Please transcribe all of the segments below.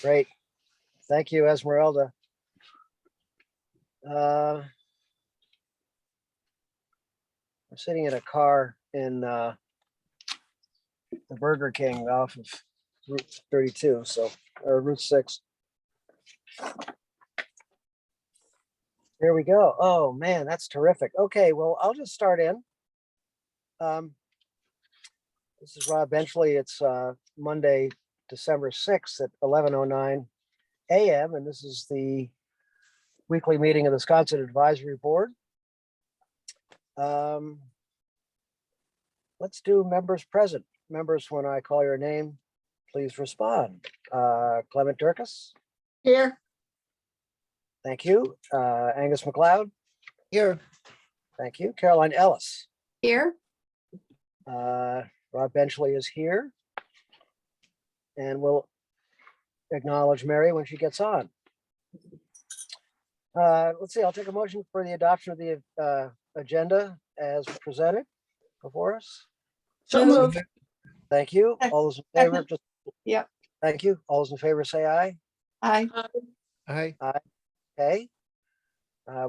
Great. Thank you, Esmeralda. I'm sitting in a car in the Burger King off of Route 32, or Route 6. Here we go. Oh man, that's terrific. Okay, well, I'll just start in. This is Rob Benchley. It's Monday, December 6th at 11:09 a.m. And this is the weekly meeting of the Sconset Advisory Board. Let's do members present. Members, when I call your name, please respond. Clement Durkis. Here. Thank you. Angus McLeod. Here. Thank you. Caroline Ellis. Here. Rob Benchley is here. And we'll acknowledge Mary when she gets on. Let's see, I'll take a motion for the adoption of the agenda as presented before us. So moved. Thank you. All those in favor, just. Yep. Thank you. All those in favor say aye. Aye. Aye. Okay.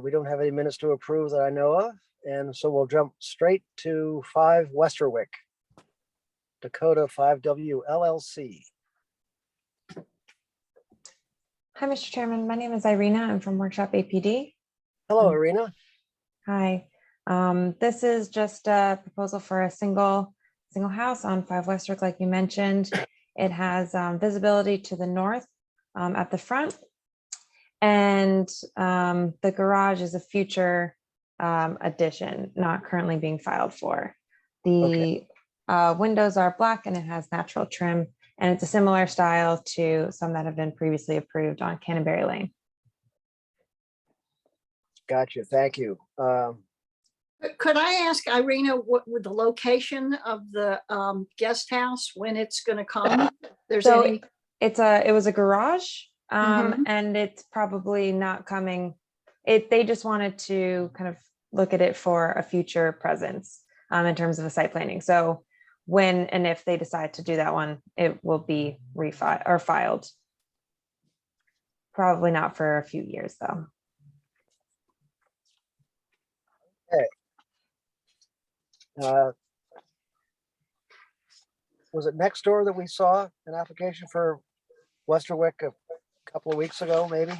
We don't have any minutes to approve that I know of, and so we'll jump straight to 5 Westerwick, Dakota 5W LLC. Hi, Mr. Chairman. My name is Irina. I'm from Workshop APD. Hello, Irina. Hi. This is just a proposal for a single house on 5 Westwick, like you mentioned. It has visibility to the north at the front, and the garage is a future addition, not currently being filed for. The windows are black and it has natural trim, and it's a similar style to some that have been previously approved on Canterbury Lane. Gotcha. Thank you. Could I ask Irina what would the location of the guest house, when it's going to come? There's So any. it was a garage, Mhm. and it's probably not coming. They just wanted to kind of look at it for a future presence in terms of a site planning. So when and if they decide to do that one, it will be refiled or filed. Probably not for a few years though. Was it next door that we saw an application for Westerwick a couple of weeks ago, maybe?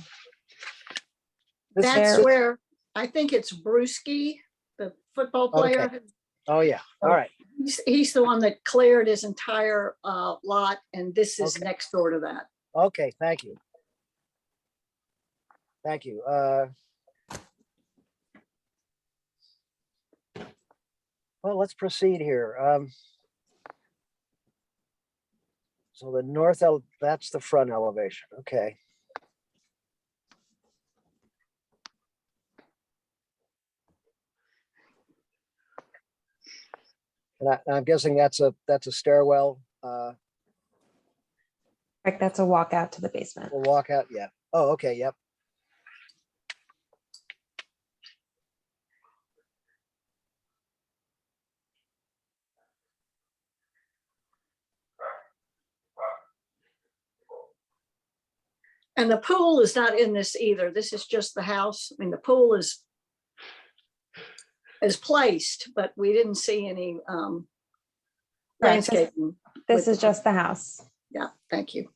That's there- where I think it's Brewski, the football player. Okay. Oh, yeah. All right. He's the one that cleared his entire lot, and this is Okay. next door to that. Okay. Thank you. Thank you. Well, let's proceed here. So the north, that's the front elevation. Okay. And I'm guessing that's a stairwell. Correct, that's a walkout to the basement. We'll walk out. Yeah. Oh, okay. Yep. And the pool is not in this either. This is just the house. I mean, the pool is placed, but we didn't see any Right, landscaping. This is just the house. Yeah, thank you.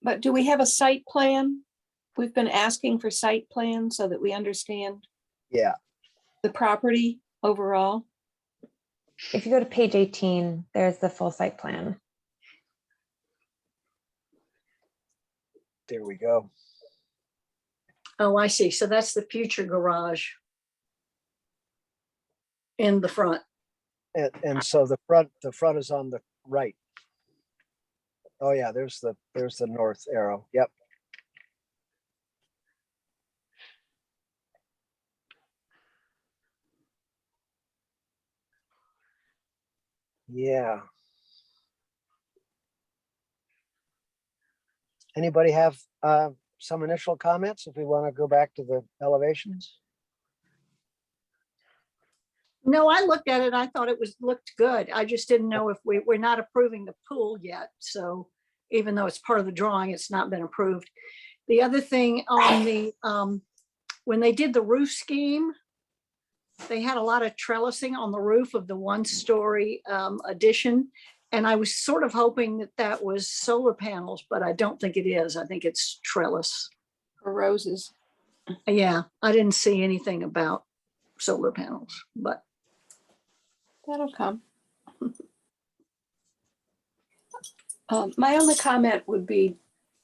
But do we have a site plan? We've been asking for site plan so that we understand Yeah. the property overall. If you go to page 18, there's the full site plan. There we go. Oh, I see. So that's the future garage in the front. And so the front is on the right. Oh yeah, there's the north arrow. Yep. Yeah. Anybody have some initial comments if we want to go back to the elevations? No, I looked at it. I thought it looked good. I just didn't know if we're not approving the pool yet. So even though it's part of the drawing, it's not been approved. The other thing on the, when they did the roof scheme, they had a lot of trellising on the roof of the one-story addition. And I was sort of hoping that that was solar panels, but I don't think it is. I think it's trellis. For roses. Yeah, I didn't see anything about solar panels, but That'll come. My only comment would be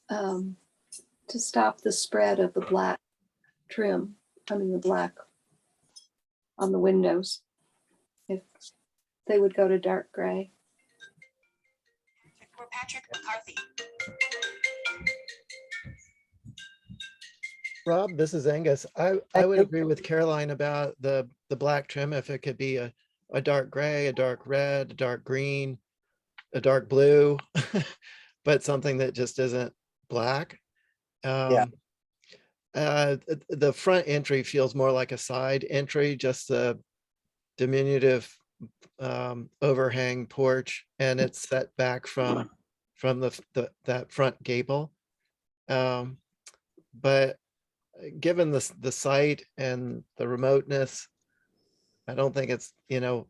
to stop the spread of the black trim, the black on the windows. If they would go to dark gray. For Patrick McCarthy. Rob, this is Angus. I would agree with Caroline about the black trim if it could be a dark gray, a dark red, a dark green, a dark blue, but something that just isn't black. The front entry feels more like a side entry, just the diminutive overhang porch, and it's set back from that front gable. But given the site and the remoteness, I don't think it's,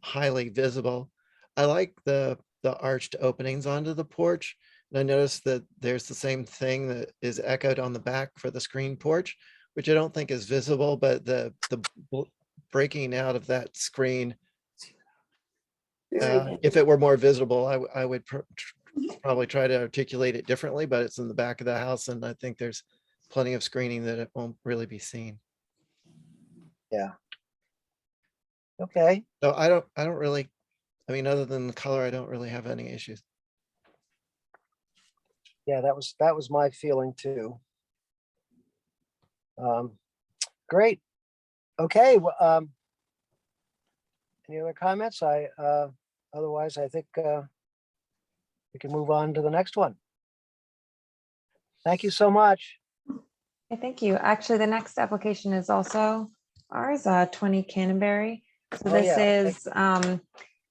highly visible. I like the arched openings onto the porch. And I noticed that there's the same thing that is echoed on the back for the screen porch, which I don't think is visible, but the breaking out of that screen, if it were more visible, I would probably try to articulate it differently, but it's in the back of the house. And I think there's plenty of screening that it won't really be seen. Yeah. Okay. So I don't really, other than the color, I don't really have any issues. Yeah, that was my feeling too. Great. Okay. Any other comments? Otherwise, I think we can move on to the next one. Thank you so much. Okay, thank you. Actually, the next application is also ours, 20 Canterbury. So Oh, this yeah, okay. is,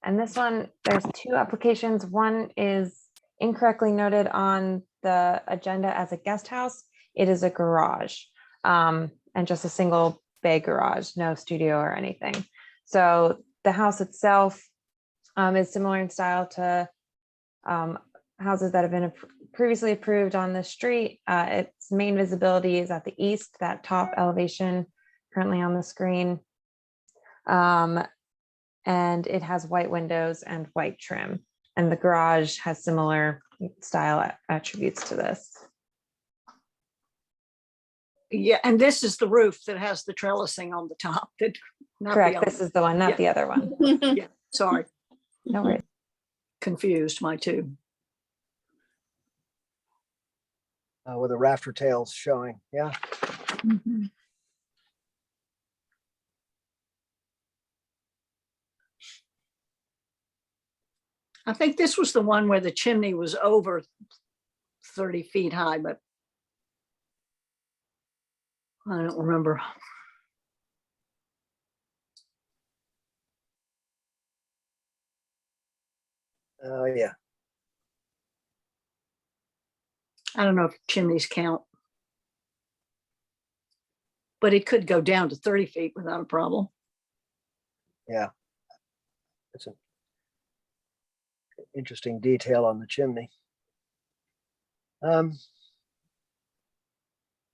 and this one, there's two applications. One is incorrectly noted on the agenda as a guest house. It is a garage, and just a single bay garage, no studio or anything. So the house itself is similar in style to houses that have been previously approved on the street. Its main visibility is at the east, that top elevation currently on the screen. And it has white windows and white trim. And the garage has similar style attributes to this. yeah, and this is the roof that has the trellising on the top. That not the Correct, other- this is the one, not Yeah. the other one. Yeah, sorry, No worries. confused my two. With the rafter tails showing. Yeah. I think this was the one where the chimney was over 30 feet high, but I don't remember. Oh, yeah. I don't know if chimneys count. But it could go down to 30 feet without a problem. Yeah. It's an interesting detail on the chimney.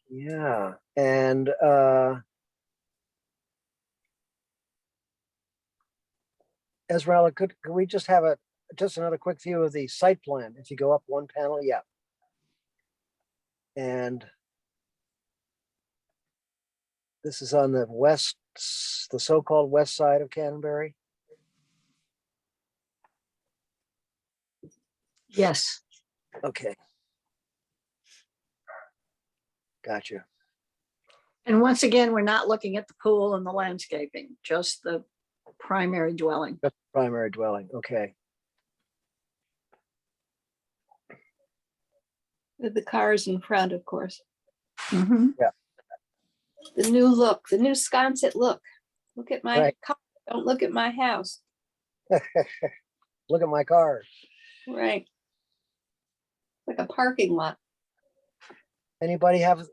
Yeah, and Esmeralda, could we just have just another quick view of the site plan? If you go up one panel, yeah. And this is on the west, the so-called west side of Canterbury. Yes. Okay. Gotcha. And once again, we're not looking at the pool and the landscaping, just the primary dwelling. That's the primary dwelling. Okay. With the cars in front, of course. Mhm. The new look, the new Sconset look. Look at my Right. car, don't look at my house. Look at my car. Right. like a parking lot. Anybody have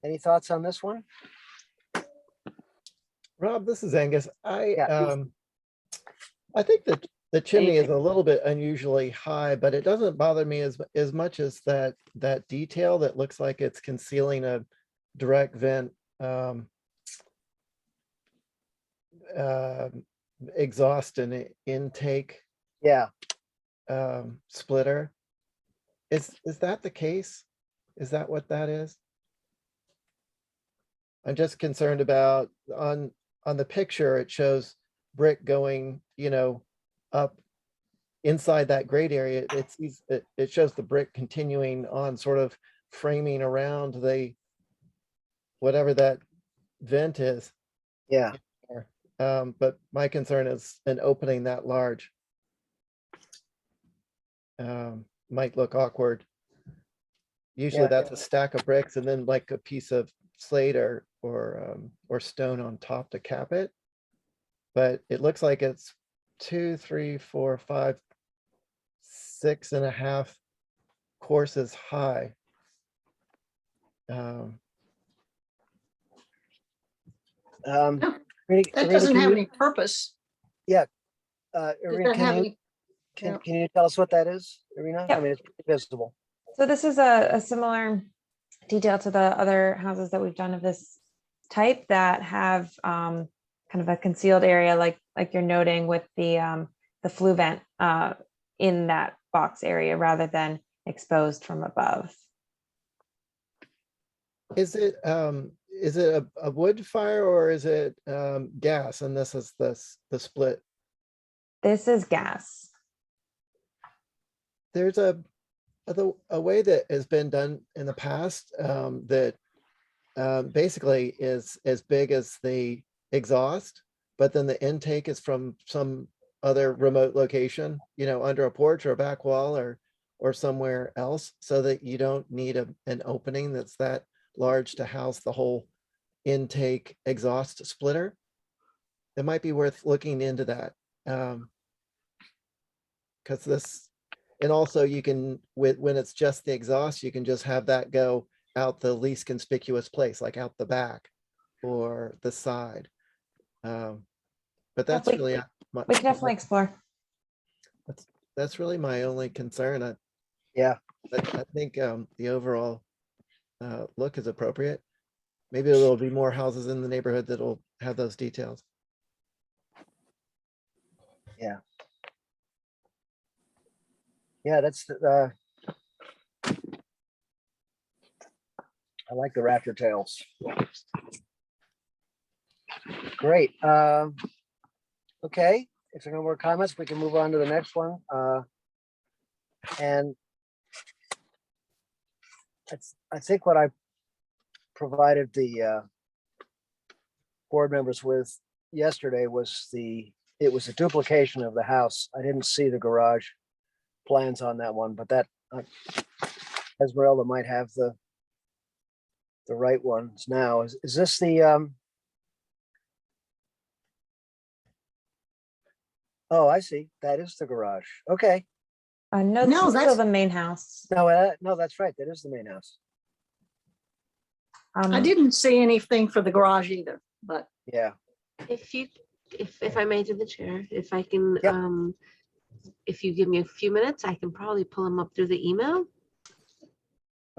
any thoughts on this one? Rob, this is Angus. Yeah. I think that the chimney is a little bit unusually high, but it doesn't bother me as much as that detail that looks like it's concealing a direct vent exhaust and intake Yeah, splitter. Is that the case? Is that what that is? I'm just concerned about on the picture, it shows brick going, up inside that grate area. It shows the brick continuing on, sort of framing around the whatever that vent is. yeah, But my concern is an opening that large might look awkward. Usually Yeah. that's a stack of bricks and then like a piece of slate or stone on top to cap it. But it looks like it's 2, 3, 4, 5, 6.5 courses high. That Irina, doesn't can have you- any purpose. Irina, Doesn't have any, yeah. can you tell us what that is, Irina? I Yep. mean, it's pretty visible. So this is a similar detail to the other houses that we've done of this type that have kind of a concealed area, like you're noting with the flue vent in that box area rather than exposed from above. Is it a wood fire or is it gas? And this is the split. This is gas. There's a way that has been done in the past that basically is as big as the exhaust, but then the intake is from some other remote location, under a porch or a back wall or somewhere else, so that you don't need an opening that's that large to house the whole intake exhaust splitter. It might be worth looking into that. Because this, and also you can, when it's just the exhaust, you can just have that go out the least conspicuous place, like out the back or the side. But that's we- really, We can definitely explore. that's really my only concern. Yeah, I think the overall look is appropriate. Maybe there'll be more houses in the neighborhood that'll have those details. yeah, that's I like the raptor tails. Great. Okay, if there are no more comments, we can move on to the next one. And I think what I provided the board members with yesterday was it was a duplication of the house. I didn't see the garage plans on that one, but that Esmeralda might have the right ones now. Is this the oh, I see. That is the garage. Okay. No, No, this is still that's- the main house. No, that's right. That is the main house. I didn't see anything for the garage either, but Yeah. If I may, to the chair, if I can, Yep. if you give me a few minutes, I can probably pull them up through the email.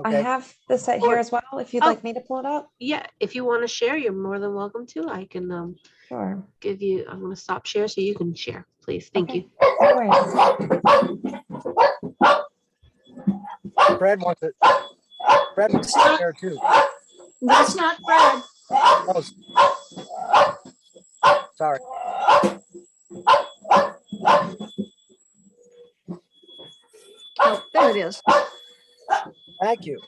I Okay. have the set here Or- as well, if you'd Oh. like me to pull it up. Yeah, if you want to share, you're more than welcome to. I can Sure. give you, I'm going to stop share so you can share, please. Thank Okay. you. No worries. Fred wants it. Fred wants It's it not- there too. that's not Fred. Oh, sorry. Oh, there it is. Thank you.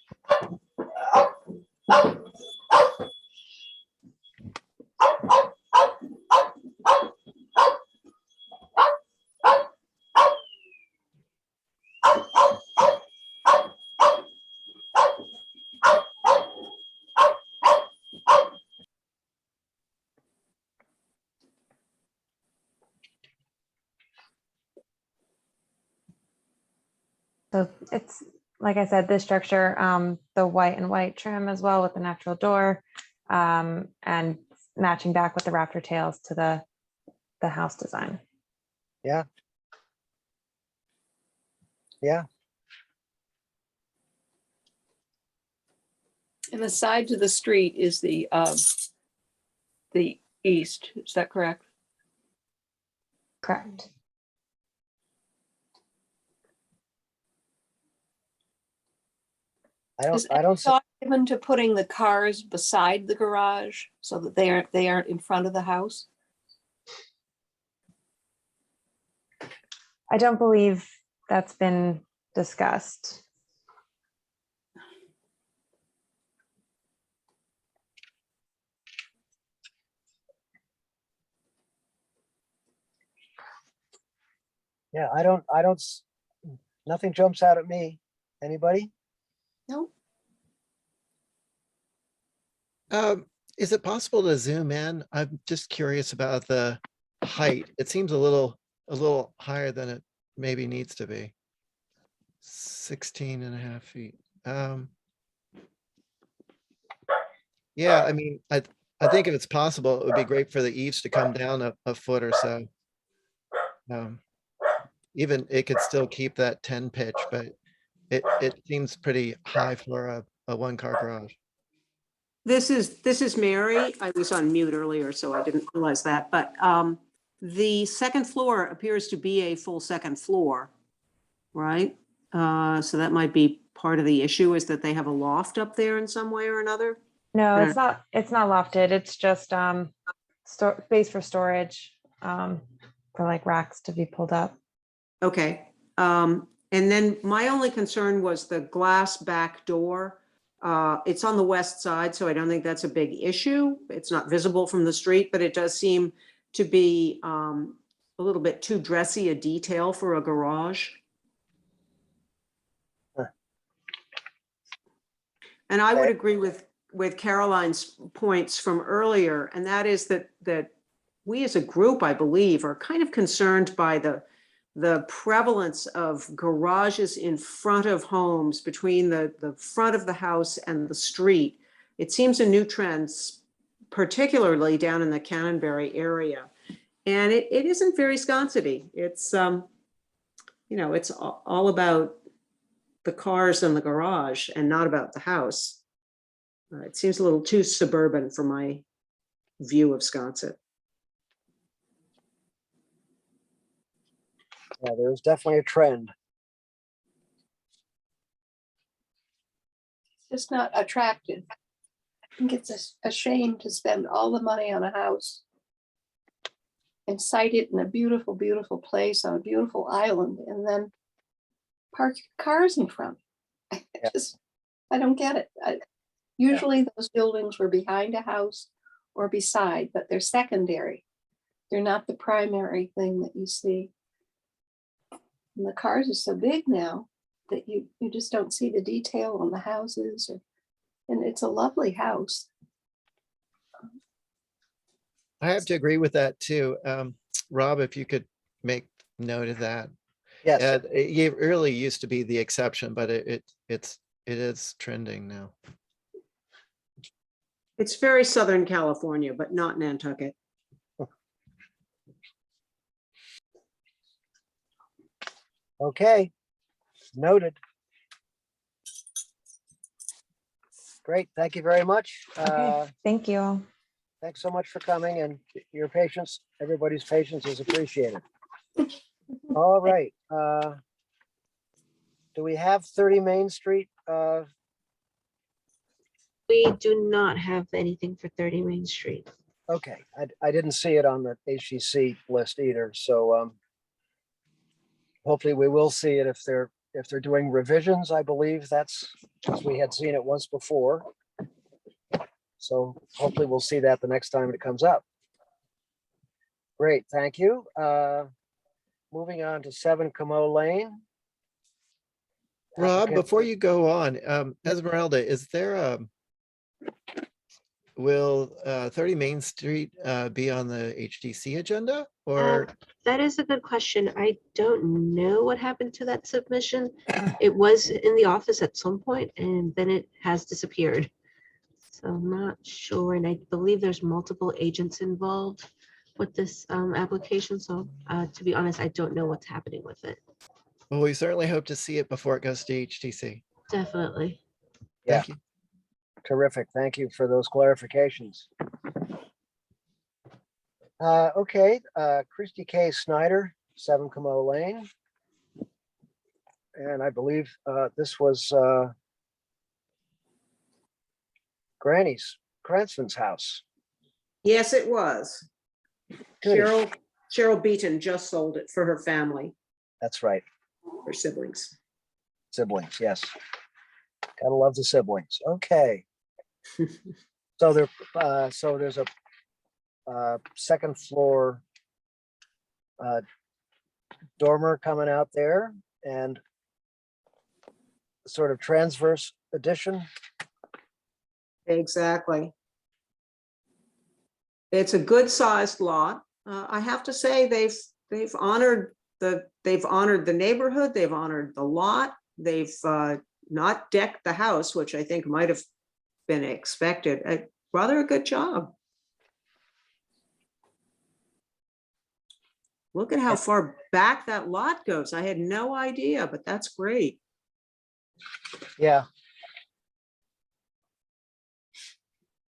So it's, like I said, this structure, the white and white trim as well with the natural door, and matching back with the rafter tails to the house design. Yeah. Yeah, And the side to the street is the east, is that correct? Correct. Is I any don't, see- thought given to putting the cars beside the garage so that they aren't in front of the house? I don't believe that's been discussed. yeah, nothing jumps out at me. Anybody? No. Is it possible to zoom in? I'm just curious about the height. It seems a little higher than it maybe needs to be. 16.5 feet. Yeah, I mean, I think if it's possible, it would be great for the eaves to come down a foot or so. Even it could still keep that 10 pitch, but it seems pretty high for a one-car garage. This is Mary. I was on mute earlier, so I didn't realize that, but the second floor appears to be a full second floor, right? So that might be part of the issue, is that they have a loft up there in some way or another. No, Yeah. it's not lofted. It's just space for storage, for like racks to be pulled up. Okay. And then my only concern was the glass back door. It's on the west side, so I don't think that's a big issue. It's not visible from the street, but it does seem to be a little bit too dressy a detail for a garage. Huh. And I would Okay. agree with Caroline's points from earlier, and that is that we as a group, I believe, are kind of concerned by the prevalence of garages in front of homes, between the front of the house and the street. It seems a new trend, particularly down in the Canonbury area. And it isn't very Sconset-y. It's, it's all about the cars and the garage and not about the house. It seems a little too suburban for my view of Sconset. Yeah, there's definitely a trend. It's just not attractive. I think it's a shame to spend all the money on a house and site it in a beautiful, beautiful place on a beautiful island and then park your cars in front. I don't get it. Usually those buildings were behind a house or beside, but they're secondary. They're not the primary thing that you see. And the cars are so big now that you just don't see the detail on the houses, and it's a lovely house. I have to agree with that too. Rob, if you could make note of that. Yes, It really used to be the exception, but it is trending now. It's very Southern California, but not Nantucket. okay, noted. Great, thank you very much. Okay, thank you. Thanks so much for coming, and your patience, everybody's patience is appreciated. All right. Do we have 30 Main Street? We do not have anything for 30 Main Street. Okay, I didn't see it on the HGC list either, so hopefully we will see it if they're doing revisions. I believe that's, because we had seen it once before. So hopefully we'll see that the next time it comes up. Great, thank you. Moving on to 7 Camo Lane. Rob, Applicant- before you go on, Esmeralda, is there will 30 Main Street be on the HDC agenda or? That is a good question. I don't know what happened to that submission. It was in the office at some point and then it has disappeared. So I'm not sure. And I believe there's multiple agents involved with this application. So to be honest, I don't know what's happening with it. Well, we certainly hope to see it before it goes to HTC. Definitely. Yeah. Thank you. Terrific. Thank you for those clarifications. Okay, Christy K. Snyder, 7 Como Lane. And I believe this was Granny's, Cranston's house. Yes, it was. Goody. Cheryl Beaton just sold it for her family, That's right. her siblings. Siblings, yes. Gotta love the siblings. Okay. So there's a second floor dormer coming out there and sort of transverse addition. Exactly. It's a good sized lot. I have to say they've honored the neighborhood, they've honored the lot, they've not decked the house, which I think might have been expected. Rather a good job. Look at how far back that lot goes. I had no idea, but that's great. Yeah.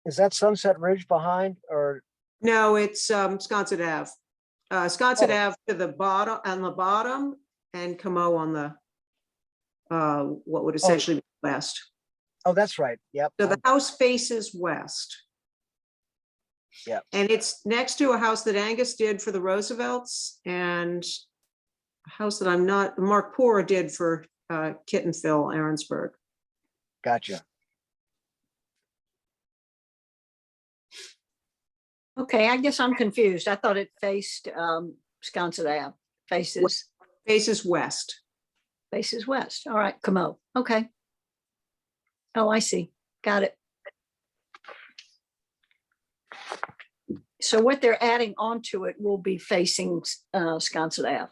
Is that Sunset Ridge behind or? No, it's Sconset Ave. Sconset Oh. Ave to the bottom, on the bottom, and Como on the what would essentially be west. Oh, that's right. Yep. So the house faces west. Yep. And it's next to a house that Angus did for the Roosevelts and a house that Mark Poor did for Kit and Phil Aaronsburg. Gotcha. Okay, I guess I'm confused. I thought it faced Sconset Ave, faces West. west. All right, Como. Okay. Oh, I see. Got it. So what they're adding onto it will be facing Sconset Ave.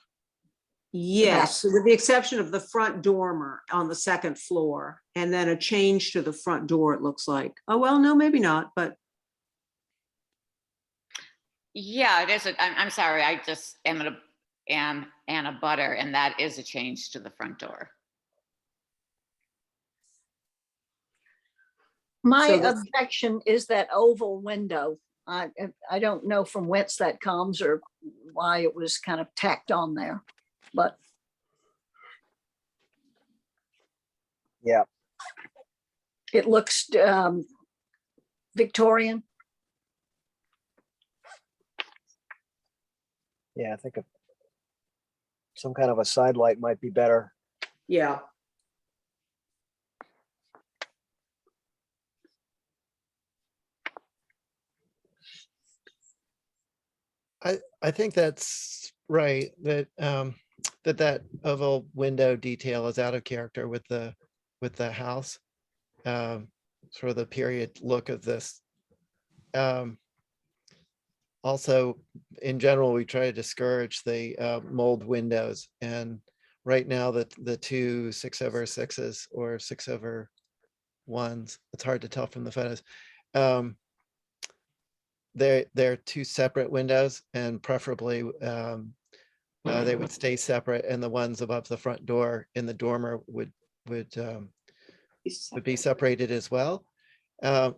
Yes, with the exception of the front dormer on the second floor, and then a change to the front door, it looks like. Oh, well, no, maybe not, but Yeah, it is. I'm sorry. I just am a butter, and that is a change to the front door. My So the- objection is that oval window. I don't know from whence that comes or why it was kind of tacked on there, but Yeah. it looks Victorian. Yeah, I think some kind of a side light might be better. yeah. I think that's right, that that oval window detail is out of character with the house. Sort of the period look of this. Also, in general, we try to discourage the mold windows, and right now the two 6/6s or 6/1s, it's hard to tell from the photos. They're two separate windows, and preferably they would stay separate, and the ones above the front door in the dormer would be separated as well. I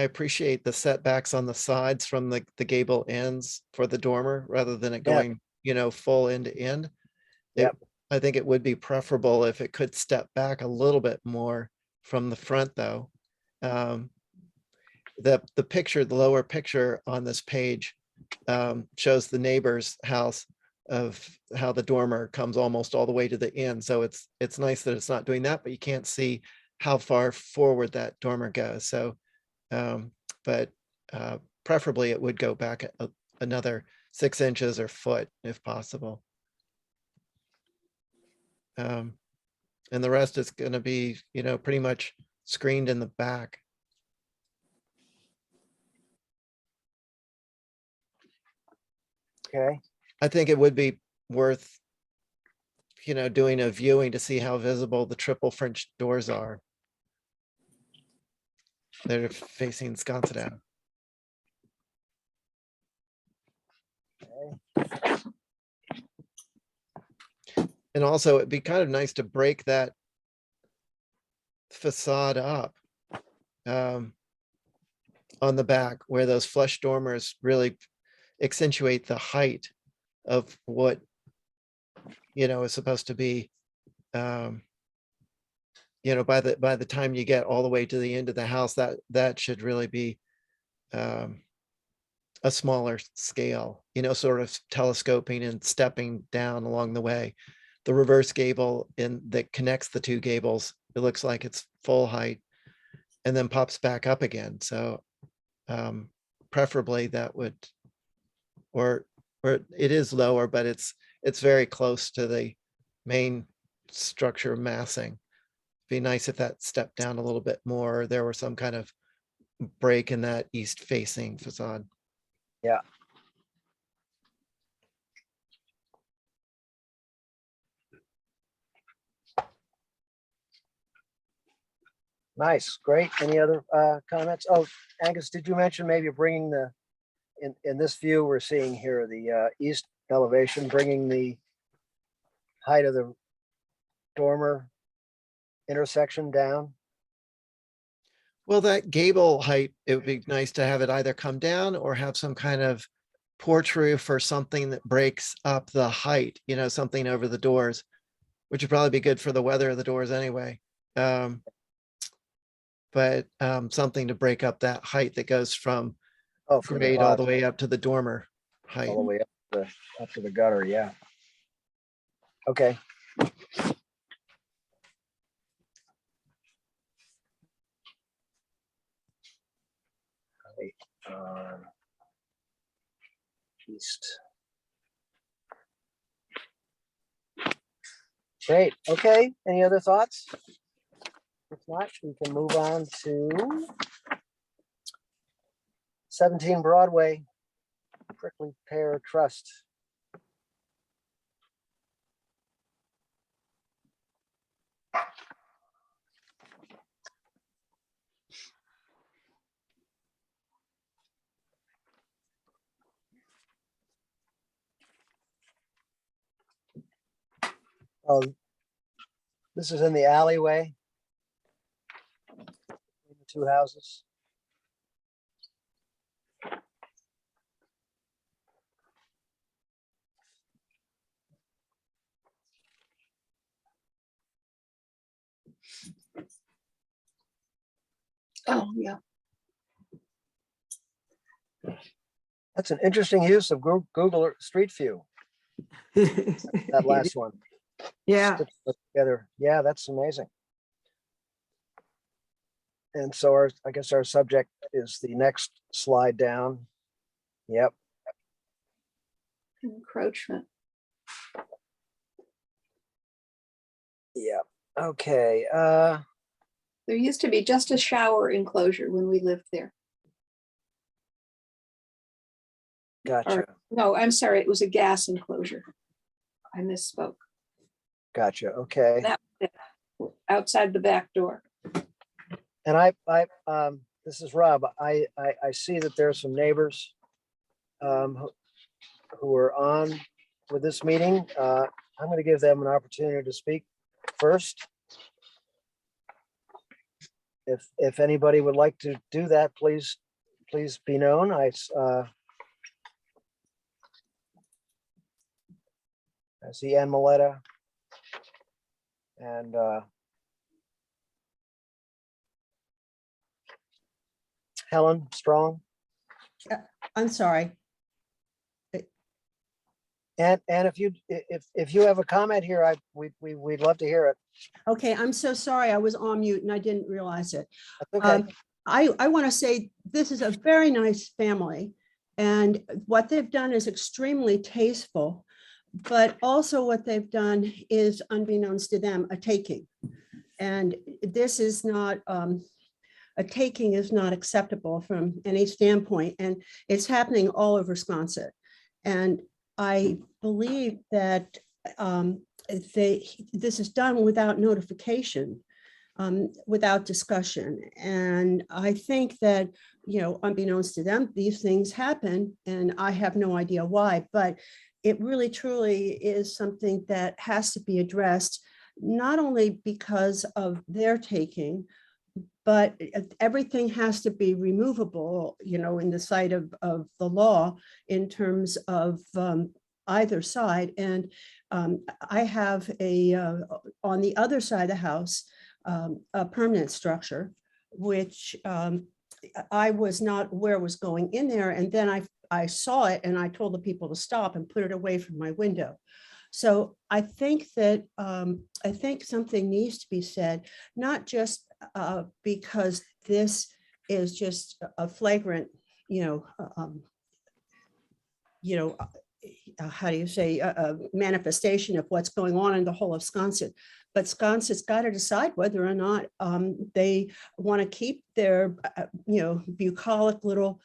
appreciate the setbacks on the sides from the gable ends for the dormer rather than it Yeah. going, full end to end. Yep. I think it would be preferable if it could step back a little bit more from the front, though. The picture, the lower picture on this page shows the neighbor's house of how the dormer comes almost all the way to the end. So it's nice that it's not doing that, but you can't see how far forward that dormer goes. So, but preferably it would go back another 6 inches or foot if possible. And the rest is going to be, pretty much screened in the back. Okay, I think it would be worth, doing a viewing to see how visible the triple French doors are. They're facing Sconset Ave. okay. And also it'd be kind of nice to break that facade up on the back where those flush dormers really accentuate the height of what, is supposed to be, by the time you get all the way to the end of the house, that should really be a smaller scale, sort of telescoping and stepping down along the way. The reverse gable that connects the two gables, it looks like it's full height and then pops back up again. So preferably that would, or it is lower, but it's very close to the main structure massing. Be nice if that stepped down a little bit more. There were some kind of break in that east facing facade. Yeah. Nice, great. Any other comments? Oh, Angus, did you mention maybe bringing in this view we're seeing here, the east elevation, bringing the height of the dormer intersection down? Well, that gable height, it would be nice to have it either come down or have some kind of porch roof or something that breaks up the height, something over the doors, which would probably be good for the weather of the doors anyway. But something to break up that height that goes from Oh, from grade all the way up to the dormer height. all the way up to the gutter, yeah. Okay. East. Great, okay, any other thoughts? If not, we can move on to 17 Broadway, Prickly Pear Trust. Oh, this is in the alleyway. The two houses. Oh, yeah. That's an interesting use of Google Street View, that last one. Yeah, Stitched together. Yeah, that's amazing. And so I guess our subject is the next slide down. Yep. Encroachment. Yep. Okay. There used to be just a shower enclosure when we lived there. Gotcha. No, I'm sorry, it was a gas enclosure. I misspoke. Gotcha. Okay. That outside the back door. And this is Rob. I see that there are some neighbors who are on with this meeting. I'm going to give them an opportunity to speak first. If anybody would like to do that, please be known. I see Ann Maletta and Helen Strong. I'm sorry. And if you have a comment here, we'd love to hear it. Okay, I'm so sorry. I was on mute and I didn't realize it. That's okay. I want to say this is a very nice family, and what they've done is extremely tasteful, but also what they've done is, unbeknownst to them, a taking. And this is not, a taking is not acceptable from any standpoint, and it's happening all over Sconset. And I believe that this is done without notification, without discussion. And I think that, unbeknownst to them, these things happen and I have no idea why, but it really truly is something that has to be addressed, not only because of their taking, but everything has to be removable, in the sight of the law in terms of either side. And I have on the other side of the house, a permanent structure, which I was not aware was going in there. And then I saw it and I told the people to stop and put it away from my window. So I think that something needs to be said, not just because this is just a flagrant, how do you say, a manifestation of what's going on in the whole of Sconset. But Sconset's got to decide whether or not they want to keep their, bucolic little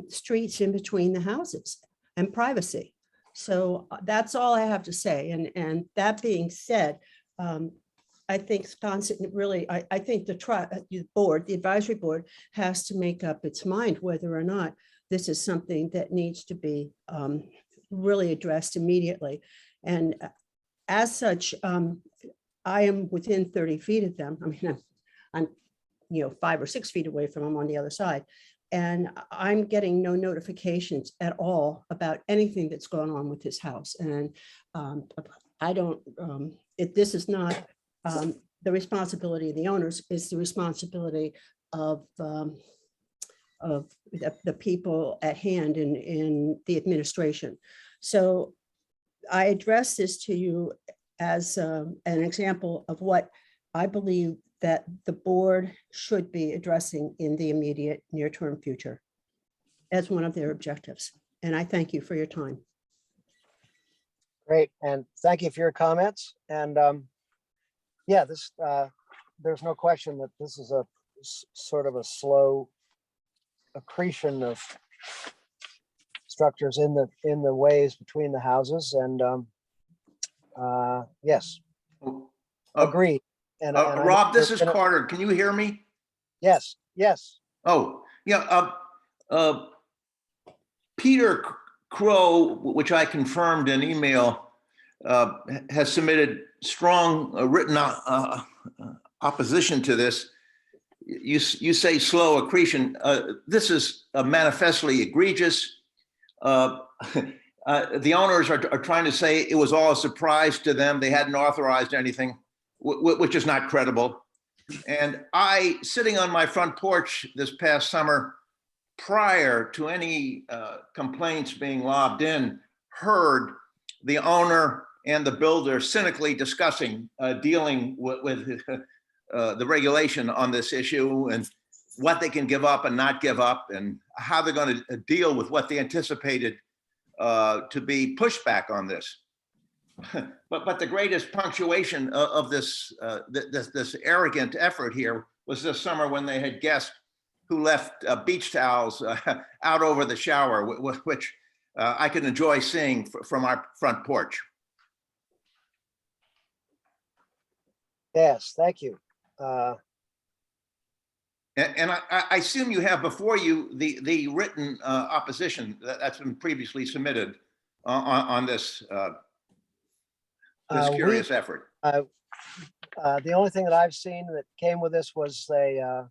streets in between the houses and privacy. So that's all I have to say. And that being said, I think Sconset really, I think the board, the advisory board has to make up its mind whether or not this is something that needs to be really addressed immediately. And as such, I am within 30 feet of them. I mean, I'm 5 or 6 feet away from them on the other side. And I'm getting no notifications at all about anything that's going on with this house. And I don't, this is not the responsibility of the owners, it's the responsibility of the people at hand in the administration. So I address this to you as an example of what I believe that the board should be addressing in the immediate near-term future as one of their objectives. And I thank you for your time. Great, and thank you for your comments. And yeah, this there's no question that this is a sort of a slow accretion of structures in the ways between the houses. And yes, agreed. And Rob, this is Carter. Can you hear me? Yes, yes. Oh, yeah. Peter Crow, which I confirmed in email, has submitted strong written opposition to this. You say slow accretion. This is manifestly egregious. The owners are trying to say it was all a surprise to them. They hadn't authorized anything, which is not credible. And I, sitting on my front porch this past summer, prior to any complaints being lobbed in, heard the owner and the builder cynically discussing dealing with the regulation on this issue and what they can give up and not give up and how they're going to deal with what they anticipated to be pushback on this. But the greatest punctuation of this this arrogant effort here was this summer when they had guests who left beach towels out over the shower, which I can enjoy seeing from our front porch. Yes, thank you. And I assume you have before you the written opposition that's been previously submitted on this curious effort. The only thing that I've seen that came with this was a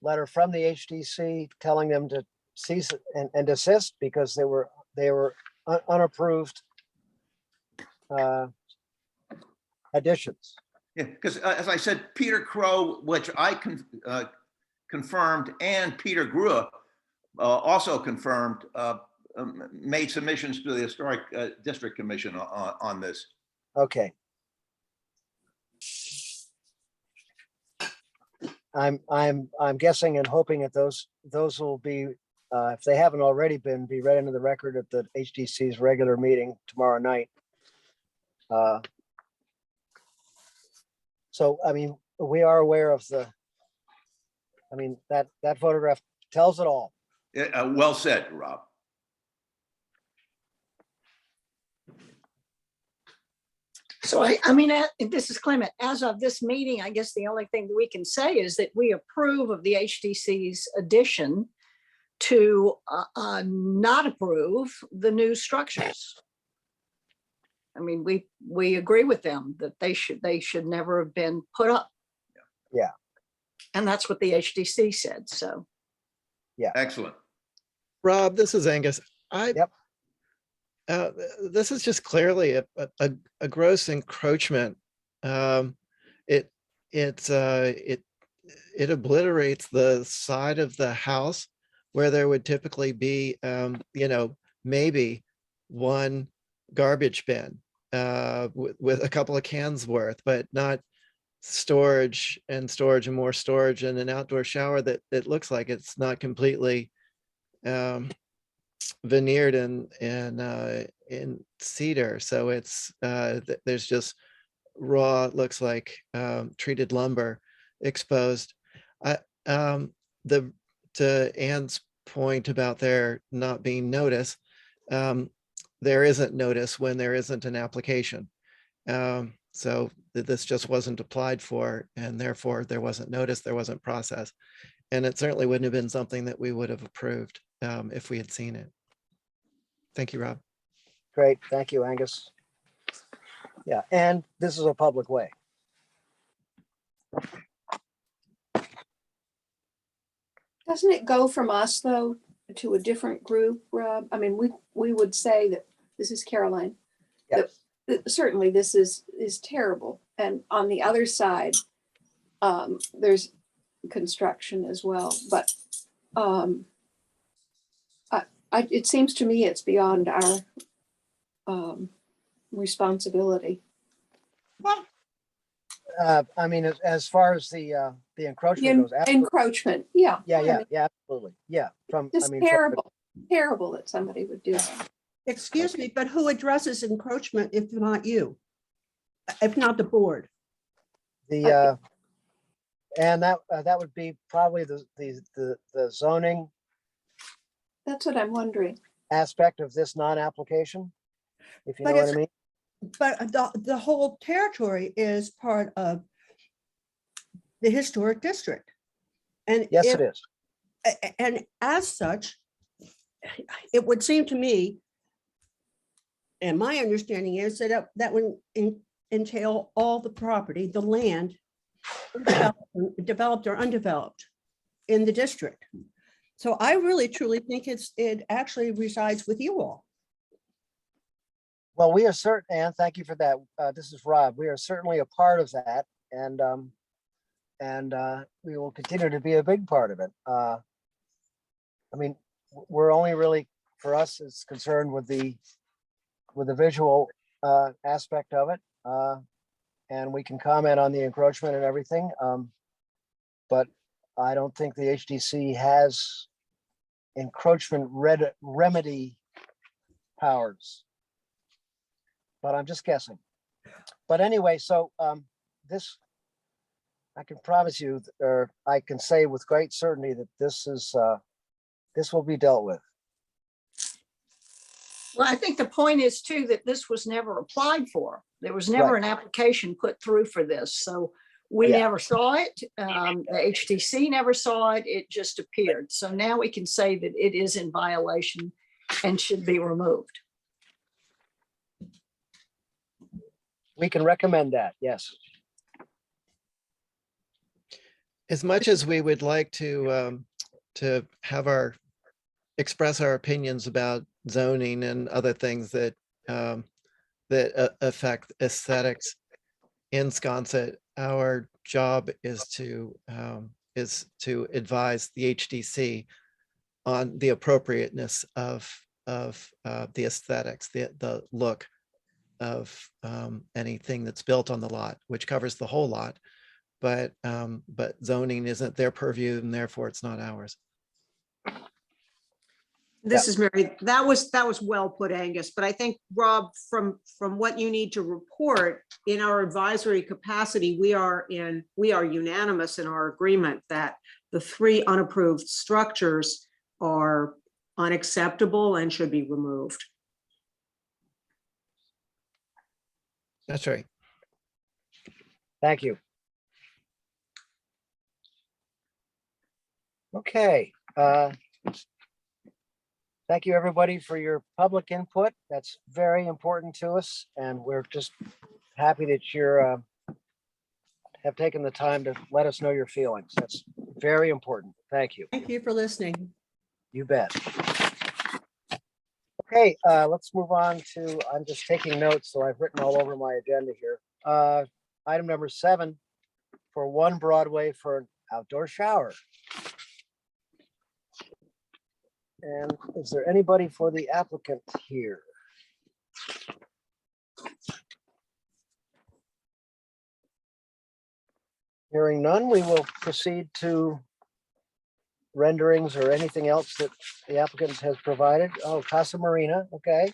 letter from the HDC telling them to cease and desist because they were unapproved additions. Yeah, because as I said, Peter Crow, which I confirmed, and Peter Grua also confirmed, made submissions to the Historic District Commission on this. Okay. I'm guessing and hoping that those will be, if they haven't already be read into the record at the HDC's regular meeting tomorrow night. So, I mean, we are aware of that photograph tells it all. Well said, Rob. So this is Clement. As of this meeting, I guess the only thing that we can say is that we approve of the HDC's addition to not approve the new structures. I mean, we agree with them that they should never have been put up. Yeah. And that's what the HDC said, so. Excellent. Rob, this is Angus. Yep. This is just clearly a gross encroachment. It obliterates the side of the house where there would typically be, maybe one garbage bin with a couple of cans worth, but not storage and more storage and an outdoor shower that it looks like it's not completely veneered in cedar. So it's there's just raw, it looks like treated lumber exposed. To Ann's point about there not being notice, there isn't notice when there isn't an application. So this just wasn't applied for, and therefore there wasn't notice, there wasn't process. And it certainly wouldn't have been something that we would have approved if we had seen it. Thank you, Rob. Great, thank you, Angus. Yeah, and this is a public way. Doesn't it go from us though to a different group, Rob? I mean, we would say that this is Caroline. Yes. That certainly this is terrible. And on the other side, there's construction as well. But it seems to me it's beyond our responsibility. I mean, as far as the encroachment goes. absolutely. Encroachment, yeah. Yeah, I yeah, mean, yeah, absolutely. Yeah, Just terrible that somebody would do that. Excuse me, but who addresses encroachment if not you? If not the board? and that would be probably the zoning That's what I'm wondering. aspect of this non-application, if you know But what I it's- mean. But the whole territory is part of the historic district. And Yes, if- it is. And as such, it would seem to me, and my understanding is that that would entail all the property, the land, developed or undeveloped in the district. So I really truly think it actually resides with you all. Well, we are certain, Ann, thank you for that. This is Rob. We are certainly a part of that, and we will continue to be a big part of it. I mean, we're only really, for us, it's concerned with the visual aspect of it, and we can comment on the encroachment and everything. But I don't think the HDC has encroachment remedy powers. But I'm just guessing. But anyway, so this, I can promise you, or I can say with great certainty that this will be dealt with. Well, I think the point is too, that this was never applied for. There was never Right. an application put through for this. So we Yeah. never saw it. The HTC never saw it. It just appeared. So now we can say that it is in violation and should be removed. We can recommend that, yes. As much as we would like to have express our opinions about zoning and other things that affect aesthetics in Sconset, our job is to advise the HDC on the appropriateness of the aesthetics, the look of anything that's built on the lot, which covers the whole lot. But zoning isn't their purview, and therefore it's not ours. This is Mary. That was well put, Angus. But I think, Rob, from what you need to report in our advisory capacity, we are unanimous in our agreement that the 3 unapproved structures are unacceptable and should be removed. That's right. Thank you. Okay. Thank you, everybody, for your public input. That's very important to us, and we're just happy that you're have taken the time to let us know your feelings. That's very important. Thank you. Thank you for listening. You bet. Okay, let's move on to, I'm just taking notes, so I've written all over my agenda here. Item number 7 for 1 Broadway for an outdoor shower. And is there anybody for the applicant here? Hearing none, we will proceed to renderings or anything else that the applicant has provided. Oh, Casa Marina, okay.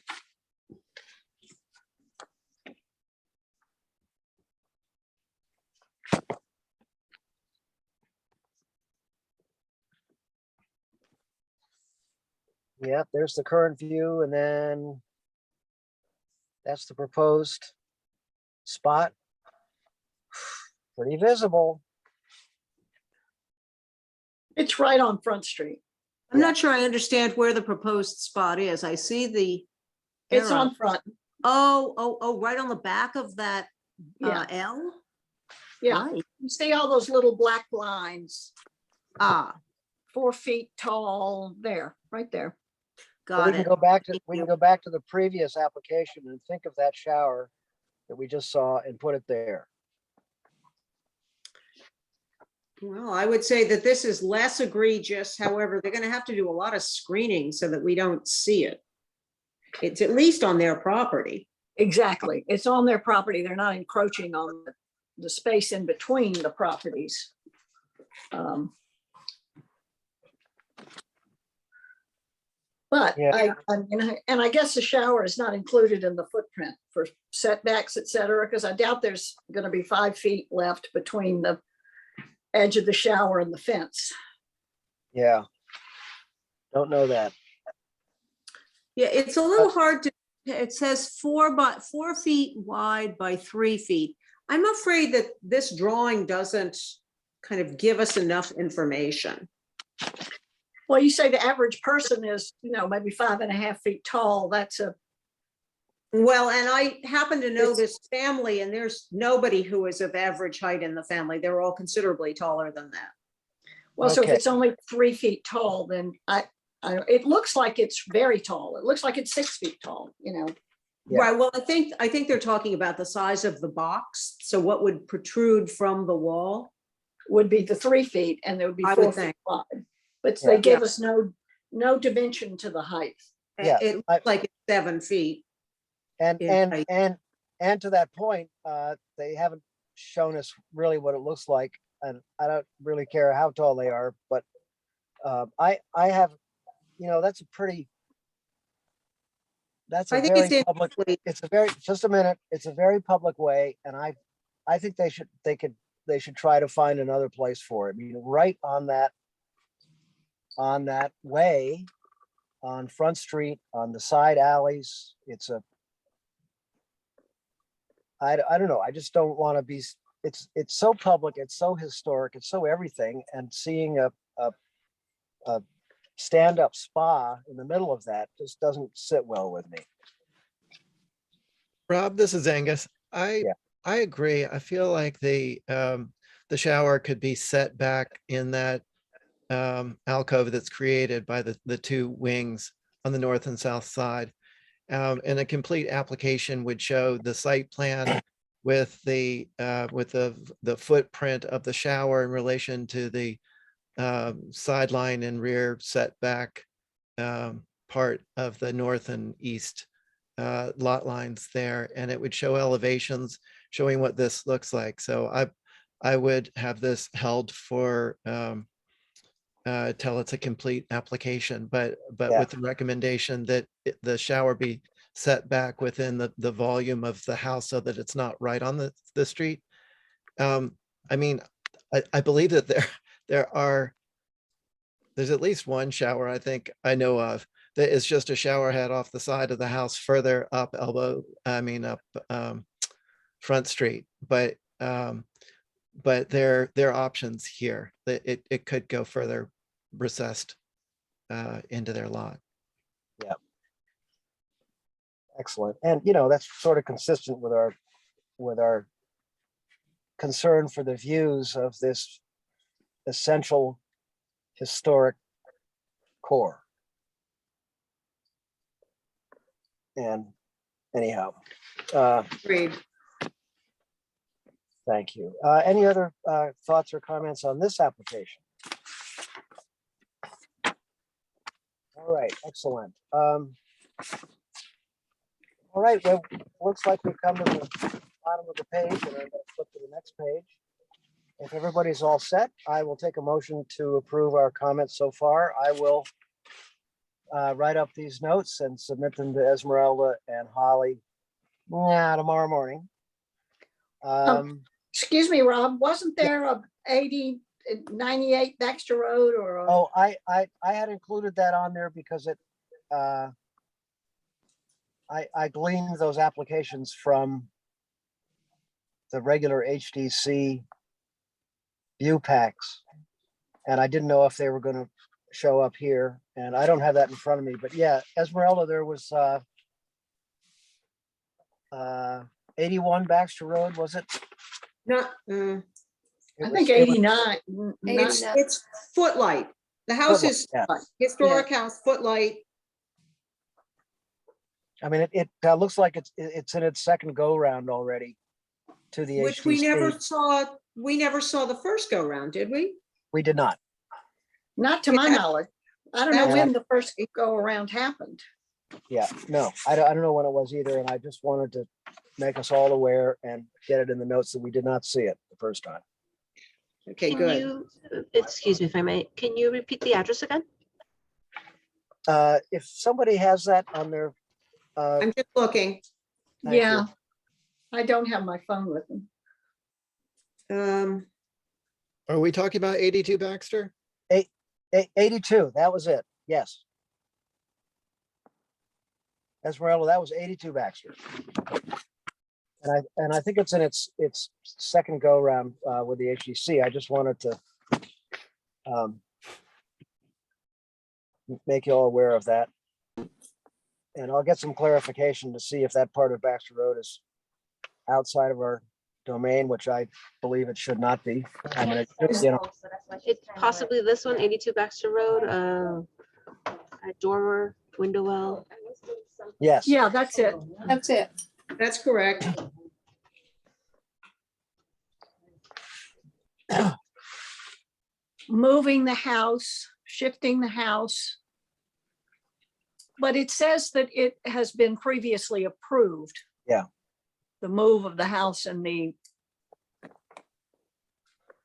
Yep, there's the current view, and then that's the proposed spot. Pretty visible. It's right on Front Street. I'm not sure I understand where the proposed spot is. I see the It's arrow. on front. Oh, right on the back of that Yeah, L? yeah. Right. You see all those little black lines, Ah, 4 feet tall, there, right there. So we got can it. go back to, Thank we you. can go back to the previous application and think of that shower that we just saw and put it there. Well, I would say that this is less egregious. However, they're going to have to do a lot of screening so that we don't see it. It's at least on their property. Exactly. It's on their property. They're not encroaching on the space in between the properties. But Yeah. I guess the shower is not included in the footprint for setbacks, et cetera, because I doubt there's going to be 5 feet left between the edge of the shower and the fence. Yeah. Don't know that. Yeah, it's a little hard to, it says 4 feet wide by 3 feet. I'm afraid that this drawing doesn't kind of give us enough information. Well, you say the average person is, maybe 5.5 feet tall. That's a, Well, and I happen to know It's- this family, and there's nobody who is of average height in the family. They're all considerably taller than that. well, so if Okay. it's only 3 feet tall, then it looks like it's very tall. It looks like it's 6 feet tall, Yeah. Right, well, I think they're talking about the size of the box. So what would protrude from the wall? would be the 3 feet, and there would be I 4 would feet think. wide. But Yeah. they gave us no dimension to the height. Yeah, It looks I- like it's 7 feet. And, in and, height. and to that point, they haven't shown us really what it looks like. And I don't really care how tall they are, but I have, that's a pretty, that's I a think it's very public, incomplete. it's a very, just a minute, it's a very public way. And I think they should try to find another place for it. I mean, right on that way, on Front Street, on the side alleys, I don't know. I just don't want to be, it's so public, it's so historic, it's so everything. And seeing a stand-up spa in the middle of that just doesn't sit well with me. Rob, this is Angus. I agree. I feel like the shower could be set back in that alcove that's created by the 2 wings on the north and south side. And a complete application would show the site plan with the footprint of the shower in relation to the sideline and rear setback part of the north and east lot lines there, and it would show elevations showing what this looks like. So I would have this held for till it's a complete application, but Yeah. with the recommendation that the shower be set back within the volume of the house so that it's not right on the street. I mean, I believe that there's at least one shower I think I know of that is just a shower head off the side of the house further up Front Street. But but there are options here that it could go further recessed into their lot. Excellent. And, you know, that's sort of consistent with our concern for the views of this essential historic core. And anyhow, Agreed. thank you. Any other thoughts or comments on this application? All right, excellent. All right, well, looks like we've come to the bottom of the page, and I'm going to flip to the next page. If everybody's all set, I will take a motion to approve our comments so far. I will write up these notes and submit them to Esmeralda and Holly tomorrow morning. Excuse me, Rob, wasn't there a 98 Baxter Road or? Oh, I had included that on there because it, I gleaned those applications from the regular HDC view packs. And I didn't know if they were going to show up here, and I don't have that in front of me, but yeah, Esmeralda, there was 81 Baxter Road, was it? Not, I It think was- it was- 89. it's Footlight. The house Footlight, is yeah. historic house, Footlight. I mean, it looks like it's in its second go round already to the Which we HDC. never saw the first go round, did we? We did not. Not to my Yeah. knowledge. I don't know That's- when the first go around happened. Yeah, no, I don't know when it was either, and I just wanted to make us all aware and get it in the notes that we did not see it the first time. Okay, Can good. you, excuse me if I may, can you repeat the address again? If somebody has that on their, I'm just looking. Thank you. Yeah. I don't have my phone with me. Are we talking about 82 Baxter? 82, that was it, yes. Esmeralda, that was 82 Baxter. And I think it's in its second go round with the HDC. I just wanted to make you all aware of that. And I'll get some clarification to see if that part of Baxter Road is outside of our domain, which I believe it should not be. I mean, you know, It's possibly this one, 82 Baxter Road, at Dormer, Windowwell. yes. Yeah, that's it. That's it. That's correct. Moving the house, shifting the house. But it says that it has been previously approved. Yeah. The move of the house and the.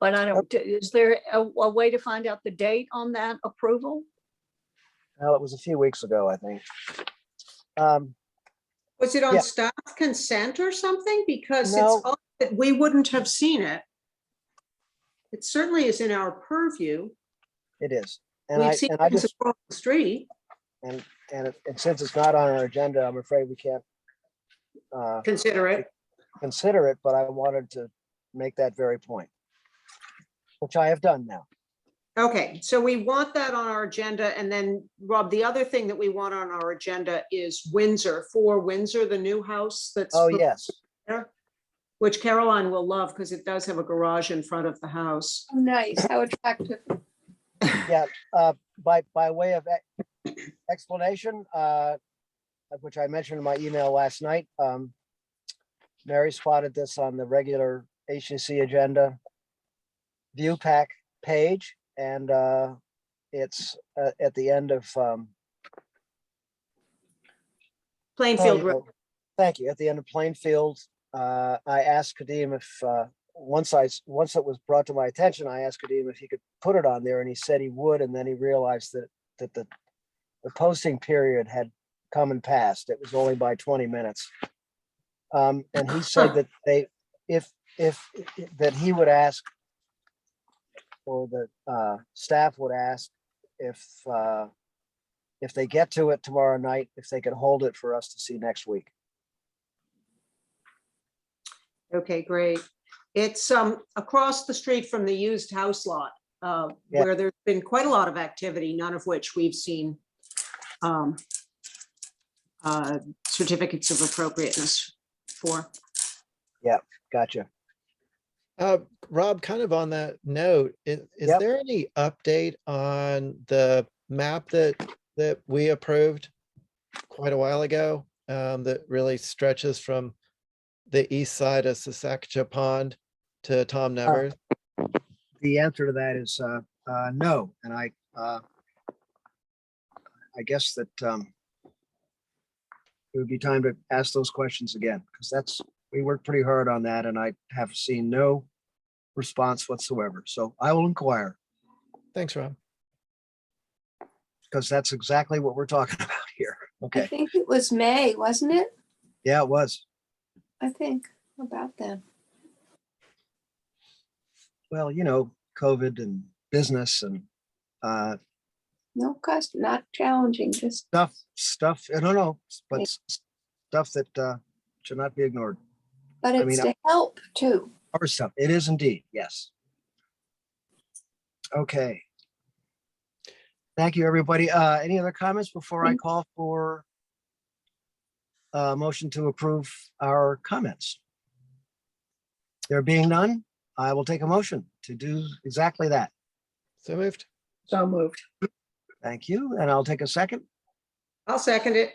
But I don't, is there a way to find out the date on that approval? Well, it was a few weeks ago, I think. Was it on Yeah. staff consent or something? Because No. it's odd that we wouldn't have seen it. It certainly is in our purview. It is. And We've seen I things just, across the street. and since it's not on our agenda, I'm afraid we can't Consider it. consider it, but I wanted to make that very point, which I have done now. Okay, so we want that on our agenda. And then Rob, the other thing that we want on our agenda is Windsor, 4 Windsor, the new house that's. Oh, yes. there, which Caroline will love because it does have a garage in front of the house. Nice, how attractive. Yeah, by way of explanation, which I mentioned in my email last night, Mary spotted this on the regular HCC agenda view pack page, and it's at the end of Plainfield oh, Road. thank you. At the end of Plainfield, I asked Kadeem if once it was brought to my attention, I asked Kadeem if he could put it on there, and he said he would, and then he realized that the posting period had come and passed. It was only by 20 minutes. And he said that that he would ask, or the staff would ask if they get to it tomorrow night, if they could hold it for us to see next week. Okay, great. It's across the street from the used house lot, Yeah. where there's been quite a lot of activity, none of which we've seen certificates of appropriateness for. Gotcha. Rob, kind of on that note, is Yep. there any update on the map that we approved quite a while ago? That really stretches from the east side of Saskatchewan Pond to Tom Nevers? The answer to that is no. And I guess that it would be time to ask those questions again, because we worked pretty hard on that and I have seen no response whatsoever. So I will inquire, Thanks, Rob. because that's exactly what we're talking about here. I Okay. think it was May, wasn't it? Yeah, it was. I think about that. Well, COVID and business and No cost, not challenging, just stuff, I don't know, but stuff that should not be ignored. but I it's mean, to help too. Our stuff. It is indeed. Yes. Okay. Thank you, everybody. Any other comments before I call for a motion to approve our comments? There being none, I will take a motion to do exactly that. So moved. So moved. Thank you. And I'll take a second. I'll second it.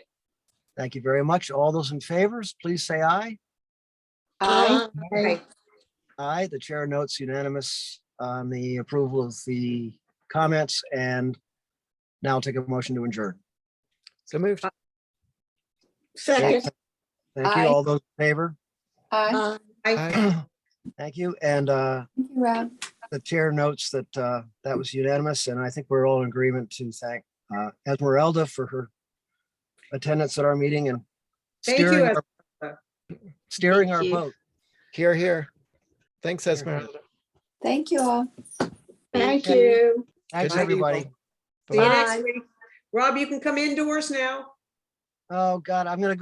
Thank you very much. All those in favors, please say aye. Aye. Okay. Aye. The chair notes unanimous on the approval of the comments, and now I'll take a motion to adjourn. So moved. Second. Thank you. Aye. All those in favor? Aye. Aye. Thank you. And Thank you, Rob. the chair notes that that was unanimous, and I think we're all in agreement to thank Esmeralda for her attendance at our meeting and Thank you, steering Thank our you. vote. Here, here. Thanks, Here, here. Esmeralda. Thank you all. Thank Okay. you. Thanks, Good night, people. everybody. See you Bye-bye. next week. Rob, you can come indoors now. Oh, God, I'm gonna go